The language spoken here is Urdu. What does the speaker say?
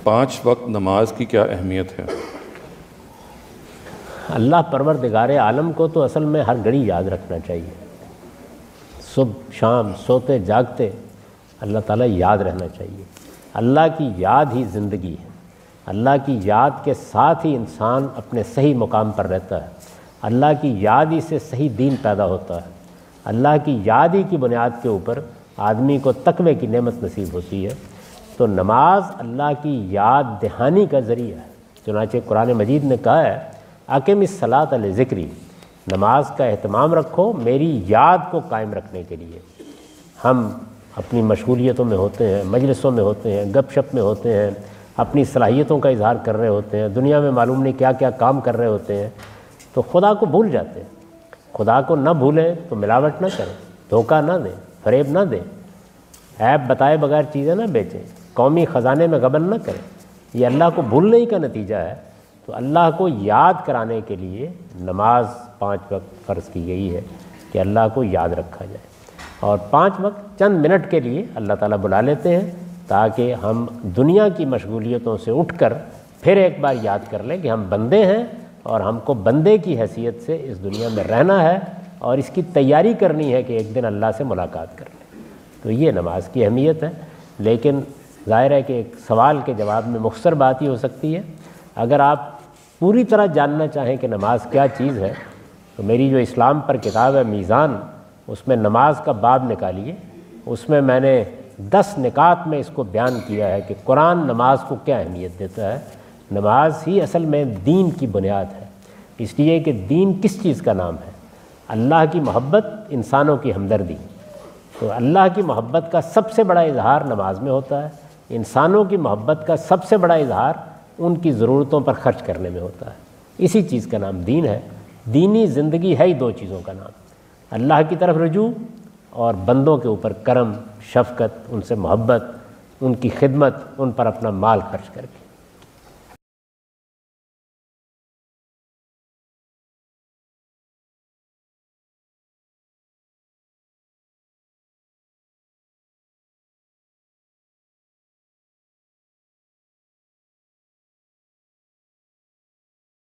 5 وقت نماز کی کیا اہمیت ہے؟ اللہ پروردگار عالم کو تو اصل میں ہر گھڑی یاد رکھنا چاہیے، صبح شام سوتے جاگتے اللہ تعالیٰ یاد رہنا چاہیے۔ اللہ کی یاد ہی زندگی ہے، اللہ کی یاد کے ساتھ ہی انسان اپنے صحیح مقام پر رہتا ہے، اللہ کی یاد ہی سے صحیح دین پیدا ہوتا ہے، اللہ کی یاد ہی کی بنیاد کے اوپر آدمی کو تقوی کی نعمت نصیب ہوتی ہے۔ تو نماز اللہ کی یاد دہانی کا ذریعہ ہے، چنانچہ قرآن مجید نے کہا ہے اقم الصلاۃ لذکری، نماز کا اہتمام رکھو میری یاد کو قائم رکھنے کے لیے۔ ہم اپنی مشغولیتوں میں ہوتے ہیں، مجلسوں میں ہوتے ہیں، گپ شپ میں ہوتے ہیں، اپنی صلاحیتوں کا اظہار کر رہے ہوتے ہیں، دنیا میں معلوم نہیں کیا کیا کام کر رہے ہوتے ہیں، تو خدا کو بھول جاتے ہیں۔ خدا کو نہ بھولیں تو ملاوٹ نہ کریں، دھوکہ نہ دیں، فریب نہ دیں، عیب بتائے بغیر چیزیں نہ بیچیں، قومی خزانے میں غبن نہ کریں۔ یہ اللہ کو بھولنے ہی کا نتیجہ ہے۔ تو اللہ کو یاد کرانے کے لیے نماز 5 وقت فرض کی گئی ہے کہ اللہ کو یاد رکھا جائے، اور 5 وقت چند منٹ کے لیے اللہ تعالیٰ بلا لیتے ہیں تاکہ ہم دنیا کی مشغولیتوں سے اٹھ کر پھر ایک بار یاد کر لیں کہ ہم بندے ہیں اور ہم کو بندے کی حیثیت سے اس دنیا میں رہنا ہے اور اس کی تیاری کرنی ہے کہ ایک دن اللہ سے ملاقات کر لیں۔ تو یہ نماز کی اہمیت ہے۔ لیکن ظاہر ہے کہ ایک سوال کے جواب میں مختصر بات ہی ہو سکتی ہے۔ اگر آپ پوری طرح جاننا چاہیں کہ نماز کیا چیز ہے تو میری جو اسلام پر کتاب ہے میزان، اس میں نماز کا باب نکالیے، اس میں میں نے 10 نکات میں اس کو بیان کیا ہے کہ قرآن نماز کو کیا اہمیت دیتا ہے۔ نماز ہی اصل میں دین کی بنیاد ہے، اس لیے کہ دین کس چیز کا نام ہے؟ اللہ کی محبت، انسانوں کی ہمدردی۔ تو اللہ کی محبت کا سب سے بڑا اظہار نماز میں ہوتا ہے، انسانوں کی محبت کا سب سے بڑا اظہار ان کی ضرورتوں پر خرچ کرنے میں ہوتا ہے۔ اسی چیز کا نام دین ہے۔ دینی زندگی ہے ہی 2 چیزوں کا نام، اللہ کی طرف رجوع اور بندوں کے اوپر کرم، شفقت، ان سے محبت، ان کی خدمت، ان پر اپنا مال خرچ کر کے۔